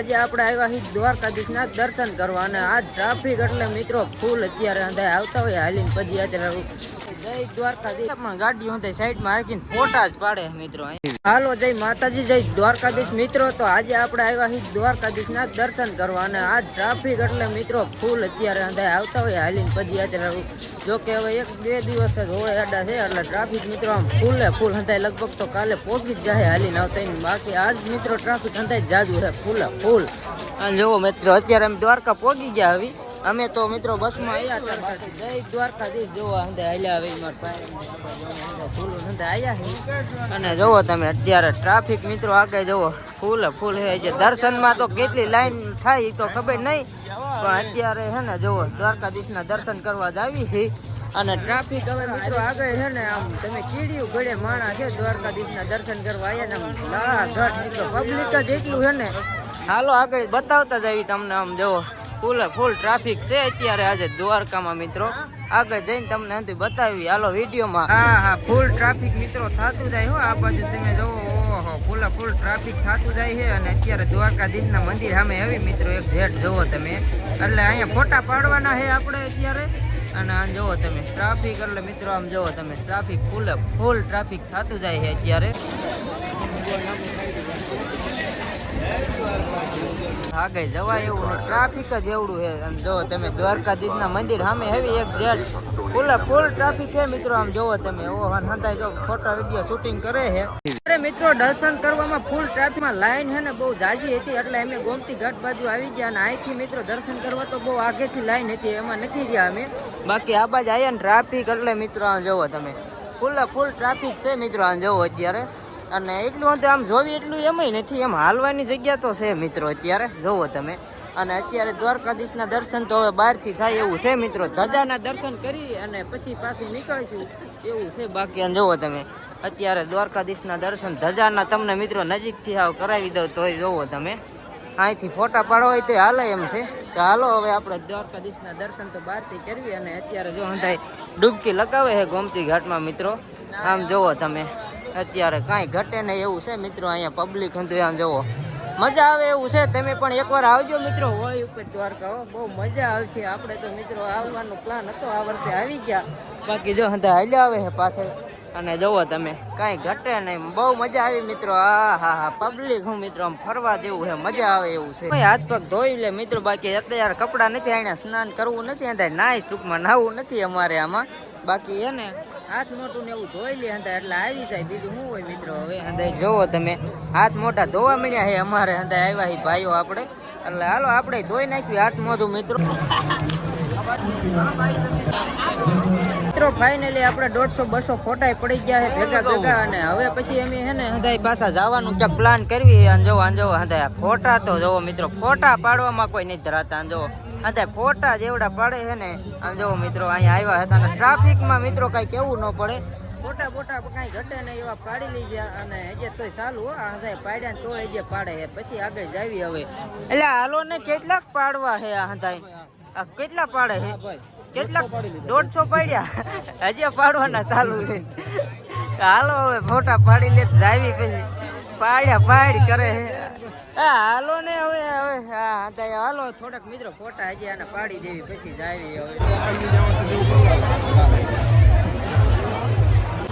આજે આપણે આવ્યા છીએ દ્વારકાધીશના દર્શન કરવા અને આ ટ્રાફિક એટલે મિત્રો ફૂલ અત્યારે અંધાય આવતા હોય હાલીને પછી અત્યારે જય દ્વારકાધીશ પણ ગાડીઓ અંધાય સાઈડમાં રાખીને ફોટા જ પાડે મિત્રો. હાલો જય માતાજી જય દ્વારકાધીશ મિત્રો. તો આજે આપણે આવ્યા છીએ દ્વારકાધીશના દર્શન કરવા અને આ ટ્રાફિક એટલે મિત્રો ફૂલ અત્યારે અંધાય આવતા હોય હાલીને પછી અત્યારે જો કે હવે 1-2 દિવસ જ હોય આડા છે એટલે ટ્રાફિક મિત્રો આમ ફૂલ અંધાય લગભગ તો કાલે પહોંચી જ જાય હાલીને આવતા. બાકી આજ મિત્રો ટ્રાફિક અંધાય જાજુ છે ફૂલ. અને જોવો મિત્રો અત્યારે અમે દ્વારકા પહોંચી ગયા આવી. અમે તો મિત્રો બસમાં આવ્યા હતા જય દ્વારકાધીશ જોવા અંધાય હાલ્યા આવી મારા ફૂલ અંધાય આવ્યા. અને જોવો તમે અત્યારે ટ્રાફિક મિત્રો આગળ જોવો ફૂલ છે. દર્શનમાં તો કેટલી લાઈન થાય એ તો ખબર નહીં પણ અત્યારે છે ને જોવો દ્વારકાધીશના દર્શન કરવા જ આવી છે. અને ટ્રાફિક હવે મિત્રો આગળ છે ને આમ તમે કીડ્યું ઘડે માણા છે દ્વારકાધીશના દર્શન કરવા આવ્યા ને આમ મિત્રો પબ્લિક જ એટલું છે ને. હાલો આગળ બતાવતા જ આવી તમને. આમ જોવો ફૂલ ટ્રાફિક છે અત્યારે આજે દ્વારકામાં મિત્રો. આગળ જઈને તમને અંતે બતાવી હાલો વિડીયોમાં. હા ફૂલ ટ્રાફિક મિત્રો થતું જાય હો આ બાજુ તમે જોવો. ઓહો ફૂલ ટ્રાફિક થતું જાય છે. અને અત્યારે દ્વારકાધીશના મંદિર સામે આવી મિત્રો એક જેટ જોવો તમે. એટલે અહીંયા ફોટા પાડવાના છે આપણે અત્યારે. અને આમ જોવો તમે ટ્રાફિક એટલે મિત્રો આમ જોવો તમે ટ્રાફિક ફૂલ ટ્રાફિક થતું જાય છે અત્યારે. આગળ જવાય એવું ટ્રાફિક જ એવડું છે. આમ જોવો તમે દ્વારકાધીશના મંદિર સામે હેવી એક જેટ ફૂલ ટ્રાફિક છે મિત્રો. આમ જોવો તમે હંધાય જો ફોટો વિડીયો શૂટિંગ કરે છે મિત્રો. દર્શન કરવામાં ફૂલ ટ્રાફિકમાં લાઈન છે ને બહુ જાજી હતી એટલે અમે ગોમતી ઘાટ બાજુ આવી ગયા. અને અહીંથી મિત્રો દર્શન કરવા તો બહુ આગેથી લાઈન હતી એમાં નથી ગયા અમે. બાકી આ બાજુ આવ્યા ને ટ્રાફિક એટલે મિત્રો આમ જોવો તમે ફૂલ ટ્રાફિક છે મિત્રો. આમ જોવો અત્યારે. અને એટલું આમ જોવી એટલું એમાંય નથી એમ હાલવાની જગ્યા તો છે મિત્રો અત્યારે જોવો તમે. અને અત્યારે દ્વારકાધીશના દર્શન તો હવે બહારથી થાય એવું છે મિત્રો. ધજાના દર્શન કરી અને પછી પાછું નીકળીશું એવું છે. બાકી આમ જોવો તમે અત્યારે દ્વારકાધીશના દર્શન ધજાના તમને મિત્રો નજીકથી આવ કરાવી દઉં તોય જોવો તમે. અહીંથી ફોટા પાડવા હોય તો હાલે એમ છે. તો હાલો હવે આપણે દ્વારકાધીશના દર્શન તો બહારથી કરવી. અને અત્યારે જો હંધાય ડૂબકી લગાવે છે ગોમતી ઘાટમાં મિત્રો. આમ જોવો તમે અત્યારે કાંઈ ઘટે નહીં એવું છે મિત્રો. અહીંયા પબ્લિક હતું આમ જોવો મજા આવે એવું છે. તમે પણ એકવાર આવજો મિત્રો હોળી ઉપર દ્વારકા. બહુ મજા આવશે. આપણે તો મિત્રો આવવાનો પ્લાન હતો આ વર્ષે આવી ગયા. બાકી જો હંધા હાલ્યા આવે છે પાછળ. અને જોવો તમે કાંઈ ઘટે નહીં બહુ મજા આવી મિત્રો. હા પબ્લિક હું મિત્રો આમ ફરવા જેવું છે મજા આવે એવું છે. હાથ પગ ધોઈ લે મિત્રો. બાકી અત્યારે કપડાં નથી અહીંયા સ્નાન કરવું નથી અંદર નાઈસ ટૂંકમાં નાવું નથી અમારે આમાં. બાકી હે ને હાથ મોટું ને એવું ધોઈ લે હંધા એટલે આવી જાય. બીજું શું હોય મિત્રો. હવે હંધા જોવો તમે હાથ મોટા ધોવા મળ્યા છે અમારે. હંધા આવ્યા છે ભાઈઓ આપણે. એટલે હાલો આપણે ધોઈ નાખ્યું હાથ મોઢું મિત્રો. ફાઇનલી આપણે 150-200 ફોટા પડી ગયા છે ભેગા. અને હવે પછી અમે છે ને હંધાઈ પાછા જવાનું ક્યાંક પ્લાન કરવી. જોવો હંધાઈ ફોટા તો જોવો મિત્રો ફોટા પાડવામાં કોઈ નહીં ધરાતા. જોવો હંધાઈ ફોટા જેવડા પાડે છે ને. આમ જોવો મિત્રો અહીંયા આવ્યા હતા. અને ટ્રાફિકમાં મિત્રો કઈ કેવું ન પડે. ફોટા કઈ ઘટે નહીં એવા પાડી લીધા. અને હજી તોય ચાલુ હંધાઈ પાડ્યા ને તો હજી પાડે છે. પછી આગળ જાવી હવે. એટલે હાલો ને કેટલાક પાડવા છે આ હંધાઈ કેટલા પાડે છે કેટલા 150 પાડ્યા હજી પાડવાના ચાલુ છે. હાલો હવે ફોટા પાડી લે જાવી પછી પાડ કરે છે. હાલો ને હવે હાલો થોડાક મિત્રો ફોટા હજી આને પાડી દેવી પછી જાવી હવે.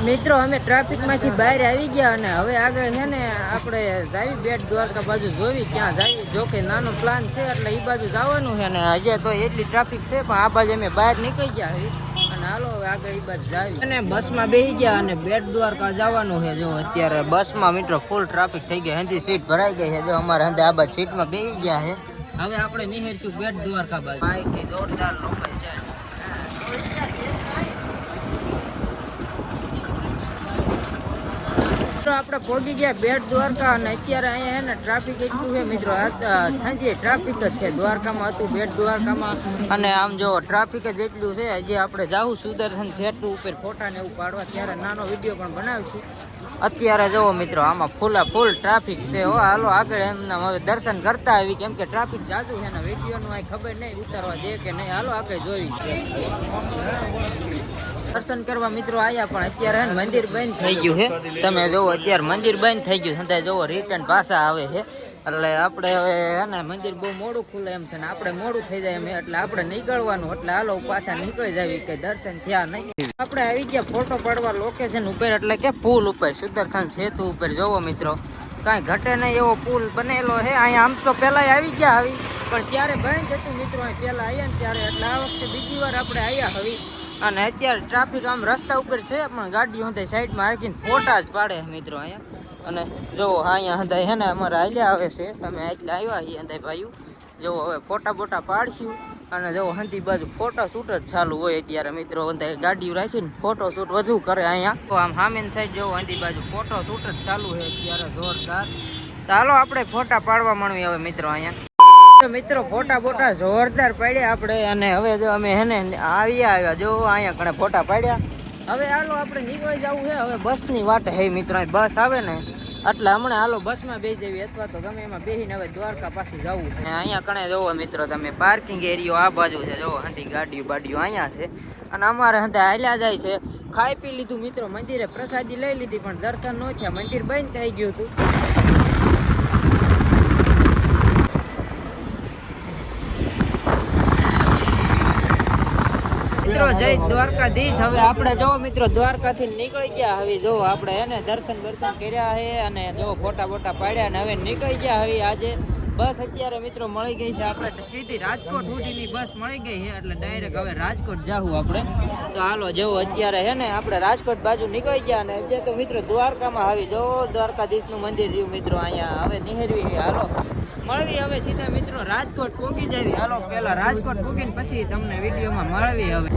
મિત્રો અમે ટ્રાફિકમાંથી બહાર આવી ગયા. અને હવે આગળ છે ને આપણે જાવી બેટ દ્વારકા બાજુ જોવી ક્યાં જાવી. જો કે નાનો પ્લાન છે એટલે એ બાજુ જવાનું છે. અને હજી તો એટલી ટ્રાફિક છે પણ આ બાજુ અમે બહાર નીકળી ગયા છે. અને હાલો હવે આગળ એ બાજુ જાવી. અને બસમાં બેસી ગયા અને બેટ દ્વારકા જવાનું છે. જો અત્યારે બસમાં મિત્રો ફૂલ ટ્રાફિક થઈ ગઈ. હંધી સીટ ભરાઈ ગઈ છે. જો અમારે હંધે આ બાજુ સીટમાં બેસી ગયા છે. હવે આપણે નીકળીશું બેટ દ્વારકા બાજુ. અહીંથી જોરદાર લોકો છે. આપણે પહોંચી ગયા બેટ દ્વારકા. અને અત્યારે અહીંયા છે ને ટ્રાફિક એટલું છે મિત્રો. સાંજે ટ્રાફિક જ છે. દ્વારકામાં હતું બેટ દ્વારકામાં. અને આમ જો ટ્રાફિક જ એટલું છે. હજી આપણે જાવું સુદર્શન સેતુ ઉપર ફોટા ને એવું પાડવા. ત્યારે નાનો વિડીયો પણ બનાવીશું. અત્યારે જોવો મિત્રો આમાં ફૂલ ટ્રાફિક છે. હાલો આગળ એમના હવે દર્શન કરતા આવી. કેમ કે ટ્રાફિક જાજુ છે ને વિડીયોનું અહીં ખબર નહીં ઉતારવા દે કે નહીં. હાલો આગળ જોઈ દર્શન કરવા મિત્રો આયા પણ અત્યારે મંદિર બંધ થઈ ગયું છે. તમે જોવો અત્યારે મંદિર બંધ થઈ ગયું છતાં જોવો રિટર્ન પાછા આવે છે. એટલે આપણે હવે હે ને મંદિર બહુ મોડું ખુલે એમ છે ને આપણે મોડું થઈ જાય એમ એટલે આપણે નીકળવાનું એટલે હાલો પાછા નીકળી જાવી કે દર્શન થયા નહીં. આપણે આવી ગયા ફોટો પાડવા લોકેશન ઉપર એટલે કે પુલ ઉપર સુદર્શન સેતુ ઉપર જોવો મિત્રો કાંઈ ઘટે નહીં એવો પુલ બનેલો છે અહીંયા. આમ તો પહેલાં આવી ગયા આવી પણ ત્યારે બંધ હતું મિત્રો અહીં પહેલાં આવ્યા ને ત્યારે એટલે આ વખતે બીજી વાર આપણે આવ્યા હવે અને અત્યારે ટ્રાફિક આમ રસ્તા ઉપર છે પણ ગાડીઓ અંદર સાઈડમાં રાખીને ફોટા જ પાડે મિત્રો અહીંયા. અને જો અહીંયા હંધાઈ હે ને અમારે હાલ્યા આવે છે તમે એટલે આવ્યા છીએ હંધાઈ ભાઈઓ જો હવે ફોટા બોટા પાડશું અને જો હંધી બાજુ ફોટો શૂટ જ ચાલુ હોય અત્યારે મિત્રો હંધાઈ ગાડીઓ રાખીને ફોટો શૂટ વધુ કરે અહીંયા. તો આમ સામેની સાઈડ જો હંધી બાજુ ફોટો શૂટ જ ચાલુ છે અત્યારે જોરદાર. ચાલો આપણે ફોટા પાડવા માંડવી હવે મિત્રો અહીંયા. મિત્રો ફોટા બોટા જોરદાર પાડ્યા આપણે અને હવે જો અમે હેને આવ્યા જો અહીંયા ઘણા ફોટા પાડ્યા. હવે હાલો આપણે નીકળી જવું છે હવે બસની વાટે હે મિત્રો બસ આવે ને એટલે હમણાં હાલો બસમાં બેસી જવી અથવા તો ગમે એમાં બેસીને હવે દ્વારકા પાછું જવું છે. અહીંયા કણે જોવો મિત્રો તમે પાર્કિંગ એરિયો આ બાજુ છે જોવો હંધી ગાડીઓ બાડીઓ અહીંયા છે અને અમારે હંધે હાલ્યા જાય છે. ખાઈ પી લીધું મિત્રો મંદિરે પ્રસાદી લઈ લીધી પણ દર્શન ન થયા મંદિર બંધ થઈ ગયું હતું. મિત્રો જય દ્વારકાધીશ. હવે આપણે જો મિત્રો દ્વારકાથી નીકળી ગયા હવે જો આપણે એને દર્શન કર્યા છે અને જો ફોટા બોટા પાડ્યા ને હવે નીકળી ગયા હવે આજે બસ અત્યારે મિત્રો મળી ગઈ છે આપણે સીધી રાજકોટ સુધીની બસ મળી ગઈ છે એટલે ડાયરેક્ટ હવે રાજકોટ જાવું આપણે. તો હાલો જેવો અત્યારે છે ને આપણે રાજકોટ બાજુ નીકળી ગયા અને અત્યારે તો મિત્રો દ્વારકામાં આવી જો દ્વારકાધીશનું મંદિર રહ્યું મિત્રો અહીંયા હવે નિહેરવી હાલો મળવી હવે સીધા મિત્રો રાજકોટ પહોંચી જાય. હાલો પેલા રાજકોટ પહોંચીને પછી તમને વિડીયોમાં મળવી હવે.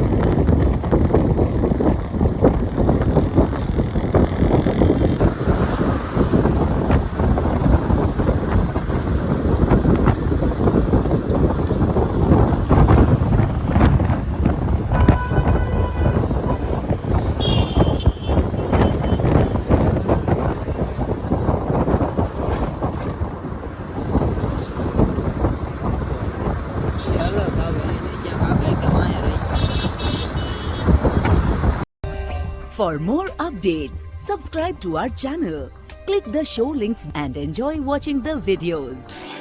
For more updates, subscribe to our channel, click the show links and enjoy watching the videos.